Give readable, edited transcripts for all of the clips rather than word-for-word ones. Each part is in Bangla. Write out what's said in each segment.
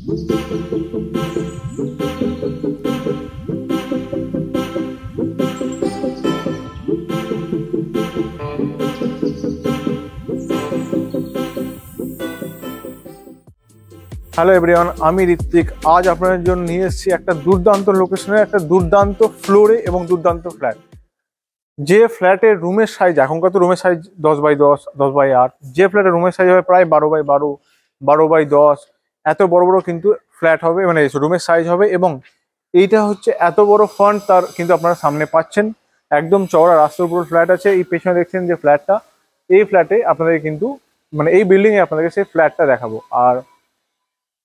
হ্যালো এভরিওয়ান, আমি ঋত্বিক। আজ আপনাদের জন্য নিয়ে এসেছি একটা দুর্দান্ত লোকেশনে, একটা দুর্দান্ত ফ্লোরে এবং দুর্দান্ত ফ্ল্যাট। যে ফ্ল্যাটের রুমের সাইজ, এখনকার তো রুমের সাইজ 10x10, 10x8, যে ফ্ল্যাটের রুমের সাইজ হবে প্রায় 12x12, 12x10, এত বড় বড় কিন্তু ফ্ল্যাট হবে, মানে রুমের সাইজ হবে। এবং এইটা হচ্ছে এত বড় ফ্রন্ট, তার কিন্তু আপনারা সামনে পাচ্ছেন একদম চওড়া রাস্তার উপর ফ্ল্যাট আছে। এই পেছনে দেখছেন যে ফ্ল্যাটটা, এই ফ্ল্যাটে আপনাদের কিন্তু মানে এই বিল্ডিংয়ে আপনাদেরকে সেই ফ্ল্যাটটা দেখাবো। আর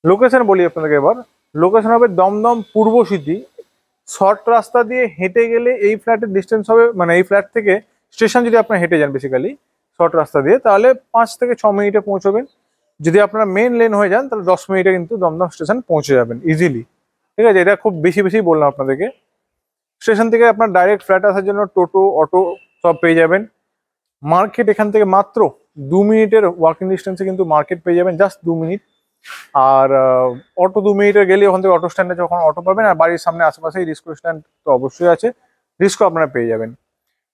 লোকেশন বলি আপনাদেরকে এবার, লোকেশন হবে দমদম পূর্ব সিটি। শর্ট রাস্তা দিয়ে হেঁটে গেলে এই ফ্ল্যাটের ডিস্টেন্স হবে, মানে এই ফ্ল্যাট থেকে স্টেশন যদি আপনারা হেঁটে যান বেসিক্যালি শর্ট রাস্তা দিয়ে, তাহলে 5 থেকে 6 মিনিটে পৌঁছবেন। যদি আপনারা মেন লেন হয়ে যান তাহলে 10 মিনিটে কিন্তু দমদম স্টেশন পৌঁছে যাবেন ইজিলি। ঠিক আছে, এটা খুব বেশি বললাম আপনাদেরকে। স্টেশন থেকে আপনার ডাইরেক্ট ফ্ল্যাট আসার জন্য টোটো, অটো সব পেয়ে যাবেন। মার্কেট এখান থেকে মাত্র 2 মিনিটের ওয়াকিং ডিস্টেন্সে কিন্তু মার্কেট পেয়ে যাবেন, জাস্ট 2 মিনিট। আর অটো 2 মিনিটে গেলে ওখান থেকে অটো স্ট্যান্ডে যখন অটো পাবেন। আর বাড়ির সামনে আশেপাশেই রিস্কো স্ট্যান্ড তো অবশ্যই আছে, রিস্কো আপনারা পেয়ে যাবেন।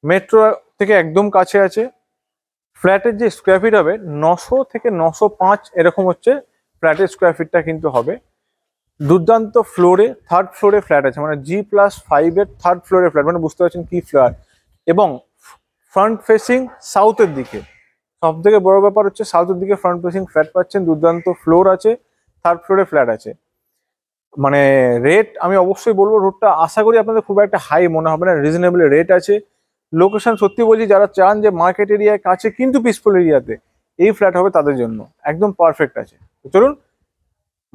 মেট্রো থেকে একদম কাছে আছে। ফ্ল্যাটের যে স্কোয়ার ফিট হবে 900 থেকে 905 এরকম হচ্ছে ফ্ল্যাটের স্কোয়ার ফিটটা কিন্তু হবে। দুর্দান্ত ফ্লোরে, থার্ড ফ্লোরে ফ্ল্যাট আছে, মানে G+5 এর থার্ড ফ্লোরে ফ্ল্যাট, মানে বুঝতে পারছেন কি ফ্ল্যাট। এবং ফ্রন্ট ফেসিং সাউথের দিকে, সব থেকে বড় ব্যাপার হচ্ছে সাউথের দিকে ফ্রন্ট ফেসিং ফ্ল্যাট পাচ্ছেন। দুর্দান্ত ফ্লোর আছে, থার্ড ফ্লোরে ফ্ল্যাট আছে। মানে রেট আমি অবশ্যই বলবো, রোডটা আশা করি আপনাদের খুব একটা হাই মনে হবে না, রিজনেবল রেট আছে। লোকেশন সত্যি বলছি, যারা চান যে মার্কেট এরিয়ায় কাছে কিন্তু পিসফুল এরিয়াতে এই ফ্ল্যাট হবে তাদের জন্য একদম পারফেক্ট আছে। তো চলুন,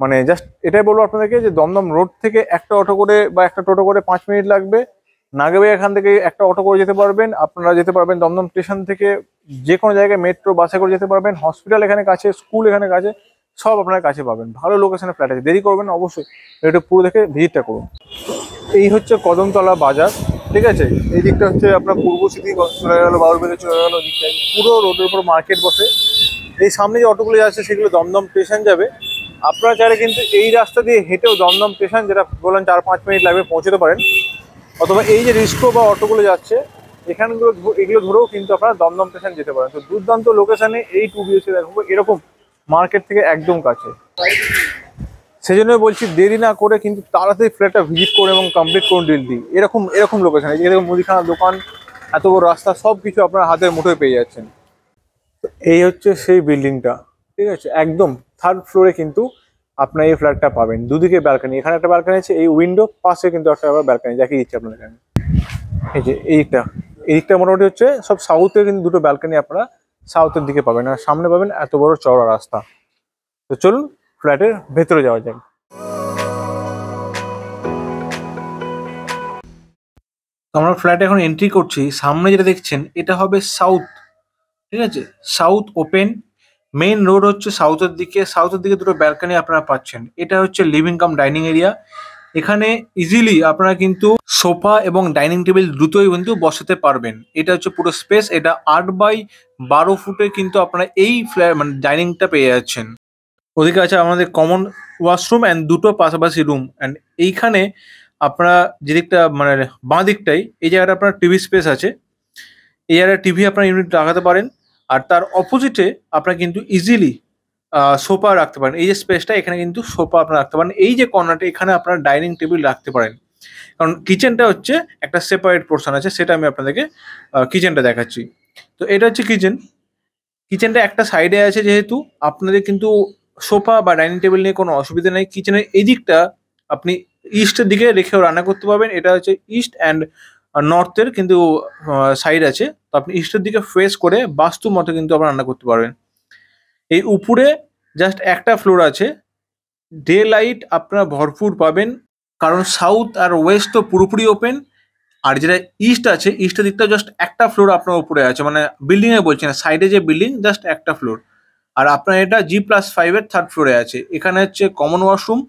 মানে জাস্ট এটাই বলবো আপনাদেরকে যে দমদম রোড থেকে একটা অটো করে বা একটা টোটো করে 5 মিনিট লাগবে। নাগেবাই এখান থেকে একটা অটো করে যেতে পারবেন। আপনারা যেতে পারবেন দমদম স্টেশন থেকে যে কোনো জায়গায় মেট্রো বাসে করে যেতে পারবেন। হসপিটাল এখানে কাছে, স্কুল এখানে কাছে, সব আপনার কাছে পাবেন। ভালো লোকেশনে ফ্ল্যাট আছে, দেরি করবেন না, অবশ্যই একটু পুরো দেখে ভিজিটটা করুন। এই হচ্ছে কদমতলা বাজার, ঠিক আছে। এই দিকটা হচ্ছে আপনার পূর্ব সিটি চলে গেল, বাউরবেলে চলে গেল, দিকটায় পুরো রোডের উপর মার্কেট বসে। এই সামনে যে অটোগুলো যাচ্ছে সেগুলো দমদম স্টেশন যাবে। আপনারা চাইলে কিন্তু এই রাস্তা দিয়ে হেঁটেও দমদম স্টেশন, যেটা বললেন 4-5 মিনিট লাগবে, পৌঁছতে পারেন। অথবা এই যে রিস্কো বা অটোগুলো যাচ্ছে এখানগুলো, এগুলো ধরেও কিন্তু আপনারা দমদম স্টেশন যেতে পারেন। তো দুর্দান্ত লোকেশনে এই 2 BHK দেখবো, এরকম মার্কেট থেকে একদম কাছে। সেই জন্য বলছি দেরি না করে কিন্তু তাড়াতাড়ি ফ্ল্যাটটা ভিজিট করে এবং কমপ্লিট করুন ডিলটি। এরকম লোকেশন, এই যে মুদিখানার দোকান, এত বড় রাস্তা, সব কিছু আপনার হাতের মুঠোয় পেয়ে যাচ্ছেন। এই হচ্ছে সেই বিল্ডিংটা, ঠিক আছে। একদম থার্ড ফ্লোরে কিন্তু আপনার এই ফ্ল্যাটটা পাবেন। দুদিকে ব্যালকানি, এখানে একটা ব্যালকানি আছে, এই উইন্ডো পাশে কিন্তু একটা ব্যালকানি দেখিয়ে দিচ্ছে আপনাদের এখানে। এই যে এইদিকটা মোটামুটি হচ্ছে সব সাউথে, কিন্তু দুটো ব্যালকানি আপনারা সাউথের দিকে পাবেন, আর সামনে পাবেন এত বড় চওড়া রাস্তা। তো চলুন ফ্ল্যাটের ভেতরে যাওয়া যাক। আমরা ফ্ল্যাটে এখন এন্ট্রি করছি। সামনে যেটা দেখছেন এটা হবে সাউথ, ঠিক আছে, সাউথ ওপেন। মেইন রোড হচ্ছে সাউথের দিকে দুটো ব্যালকনি আপনারা পাচ্ছেন। এটা হচ্ছে লিভিং কাম ডাইনিং এরিয়া। এখানে ইজিলি আপনারা কিন্তু সোফা এবং ডাইনিং টেবিল দ্রুতই কিন্তু বসাতে পারবেন। এটা হচ্ছে পুরো স্পেস। এটা 8x12 ফুটে কিন্তু আপনারা এই ফ্ল্যাট মানে ডাইনিংটা পেয়ে যাচ্ছেন। ওদিকে আছে আমাদের কমন ওয়াশরুম অ্যান্ড দুটো পাশাপাশি রুম। অ্যান্ড এইখানে আপনারা যেদিকটা মানে বাঁ দিকটাই, এই জায়গাটা আপনার টিভি স্পেস আছে। এই জায়গায় টিভি আপনার ইউনিট লাগাতে পারেন। আর তার অপোজিটে আপনারা কিন্তু ইজিলি সোফা রাখতে পারেন। এই যে স্পেসটা, এখানে কিন্তু সোফা আপনারা রাখতে পারেন। এই যে কর্নারটা, এখানে আপনারা ডাইনিং টেবিল রাখতে পারেন। কারণ কিচেনটা হচ্ছে একটা সেপারেট পোর্শন আছে, সেটা আমি আপনাদেরকে কিচেনটা দেখাচ্ছি। তো এটা হচ্ছে কিচেনটা একটা সাইডে আছে, যেহেতু আপনাদের কিন্তু সোফা বা ডাইনিং টেবিল নিয়ে কোনো অসুবিধা নেই। কিচেনের এই দিকটা আপনি ইস্টের দিকে রেখেও রান্না করতে পারবেন। এটা হচ্ছে ইস্ট অ্যান্ড নর্থের কিন্তু সাইড আছে, তো আপনি ইস্টের দিকে ফেস করে বাস্তু মতো কিন্তু আপনারা রান্না করতে পারবেন। এই উপরে জাস্ট একটা ফ্লোর আছে, ডে লাইট আপনারা ভরপুর পাবেন, কারণ সাউথ আর ওয়েস্ট তো পুরোপুরি ওপেন। আর যেটা ইস্ট আছে, ইস্টের দিকটা জাস্ট একটা ফ্লোর আপনার উপরে আছে, মানে বিল্ডিং এ বলছি না, সাইডে যে বিল্ডিং জাস্ট একটা ফ্লোর। আর আপনার এটা G+5 এর থার্ড ফ্লোরে আছে। এখানে হচ্ছে কমন ওয়াশরুম,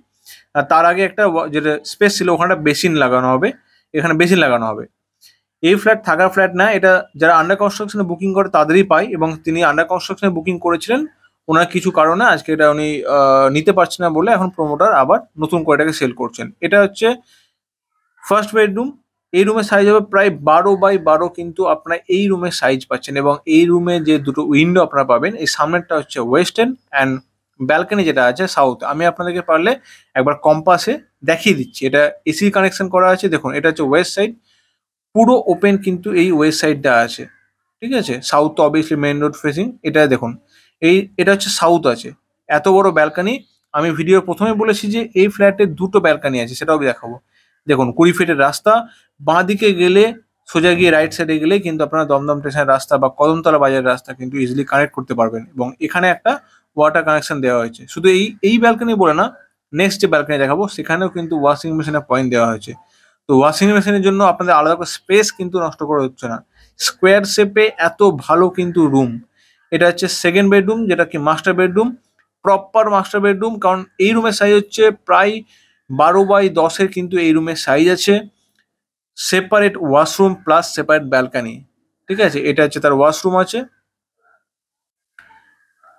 তার আগে একটা যেটা স্পেস ছিল ওখানে বেসিন লাগানো হবে, এখানে বেসিন লাগানো হবে। এই ফ্ল্যাট থাকার ফ্ল্যাট না, এটা যারা আন্ডার কনস্ট্রাকশনে বুকিং করে তাদেরই পায়, এবং তিনি আন্ডার কনস্ট্রাকশনে বুকিং করেছিলেন ওনার কিছু কারণে আজকে এটা উনি নিতে পারছেন না বলে এখন প্রমোটার আবার নতুন করে এটাকে সেল করছেন। এটা হচ্ছে ফার্স্ট বেডরুম। এই রুমের সাইজ হবে প্রায় 12x12, কিন্তু আপনারা এই রুমের সাইজ পাচ্ছেন এবং এই রুমে যে দুটো উইন্ডো আপনারা পাবেন, এই সামনেরটা হচ্ছে ওয়েস্টার্ন অ্যান্ড ব্যালকনি যেটা আছে সাউথ। আমি আপনাদেরকে পারলে একবার কম্পাসে দেখিয়ে দিচ্ছি। এটা এসি কানেকশন করা আছে, দেখুন এটা হচ্ছে ওয়েস্ট সাইড, পুরো ওপেন কিন্তু এই ওয়েস্ট সাইডটা আছে, ঠিক আছে। সাউথ তো অবভিয়াসলি মেইন রোড ফেসিং, এটা দেখুন এটা হচ্ছে সাউথ আছে, এত বড় ব্যালকনি। আমি ভিডিওর প্রথমে বলেছি যে এই ফ্ল্যাটে দুটো ব্যালকনি আছে, সেটাও আমি দেখাবো। দেখুন 20 ফিটের রাস্তা, বাঁ দিকে গেলে সোজা গিয়ে রাইট সাইডে গেলে কিন্তু আপনারা দমদম স্টেশনের রাস্তা বা কদমতলা বাজারের রাস্তা কিন্তু ইজিলি কানেক্ট করতে পারবেন। এবং এখানে একটা ওয়াটার কানেকশন দেওয়া হয়েছে। শুধু এই ব্যালকনি বলে না, নেক্সট যে ব্যালকনি দেখাবো সেখানেও কিন্তু ওয়াশিং মেশিনের পয়েন্ট দেওয়া হয়েছে। তো ওয়াশিং মেশিনের জন্য আপনাদের আলাদা করে স্পেস কিন্তু নষ্ট করা হচ্ছে না। স্কোয়ার শেপে এত ভালো কিন্তু রুম। এটা হচ্ছে সেকেন্ড বেডরুম, যেটা কি master bedroom, proper master bedroom. কারণ এই রুমের সাইজ হচ্ছে প্রায় 12x10 কিন্তু এই রুমের সাইজ আছে। Separate washroom plus separate balcony, ঠিক আছে। এটা হচ্ছে তার ওয়াশরুম আছে।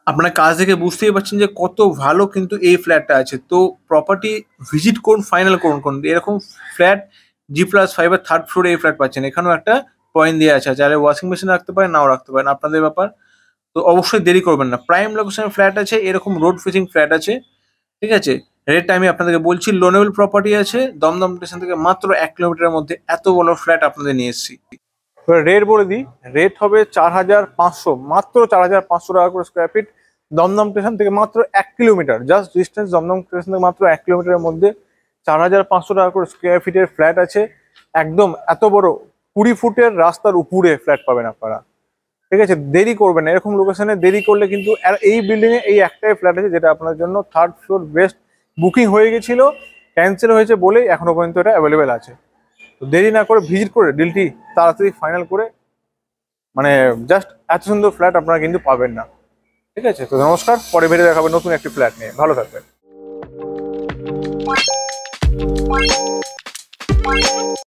আপনারা কাজ দেখে বুঝতেই পারছেন যে কত ভালো কিন্তু এই ফ্ল্যাটটা আছে। তো প্রপার্টি ভিজিট করুন, ফাইনাল করুন। এরকম ফ্ল্যাট G+5 এর থার্ড ফ্লোরে এই ফ্ল্যাট পাচ্ছেন। এখানেও একটা পয়েন্ট দেওয়া আছে, চাইলে ওয়াশিং মেশিন রাখতে পারেন, নাও রাখতে পারেন, আপনাদের ব্যাপার। তো অবশ্যই দেরি করবেন না। প্রাইম লোকেশনের ফ্ল্যাট আছে, এরকম রোড ফেসিং ফ্ল্যাট আছে, ঠিক আছে। রেটটা আমি আপনাদেরকে বলছি, লোনেবল প্রপার্টি আছে, দমদম স্টেশন থেকে মাত্র 1 কিলোমিটারের মধ্যে এত বড় ফ্ল্যাট আপনাদের নিয়ে এসেছি। রেট বলে দিই, রেট হবে 4500, মাত্র 4500 টাকা করে স্কোয়ার ফিট। দমদম স্টেশন থেকে মাত্র 1 kilometre, just distance Dum Dum station থেকে মাত্র 1 কিলোমিটারের মধ্যে 4500 টাকা করে স্কোয়ার ফিটের ফ্ল্যাট আছে। একদম এত বড় 20 ফুটের রাস্তার উপরে ফ্ল্যাট পাবেন আপনারা, ঠিক আছে। দেরি করবেন না, এরকম লোকেশনে দেরি করলে কিন্তু। আর এই বিল্ডিং এ এই একটাই ফ্ল্যাট আছে যেটা আপনার জন্য থার্ড ফ্লোর বেস্ট। বুকিং হয়ে গেছিল, ক্যান্সেল হয়েছে বলেই এখনো পর্যন্ত এটা অ্যাভেলেবেল আছে। তো দেরি না করে ভিজিট করে ডিলটি তাড়াতাড়ি ফাইনাল করে, মানে জাস্ট এত সুন্দর ফ্ল্যাট আপনারা কিন্তু পাবেন না, ঠিক আছে। তো নমস্কার, পরে ভিডিও দেখাবেন নতুন একটি ফ্ল্যাট নিয়ে। ভালো থাকবেন।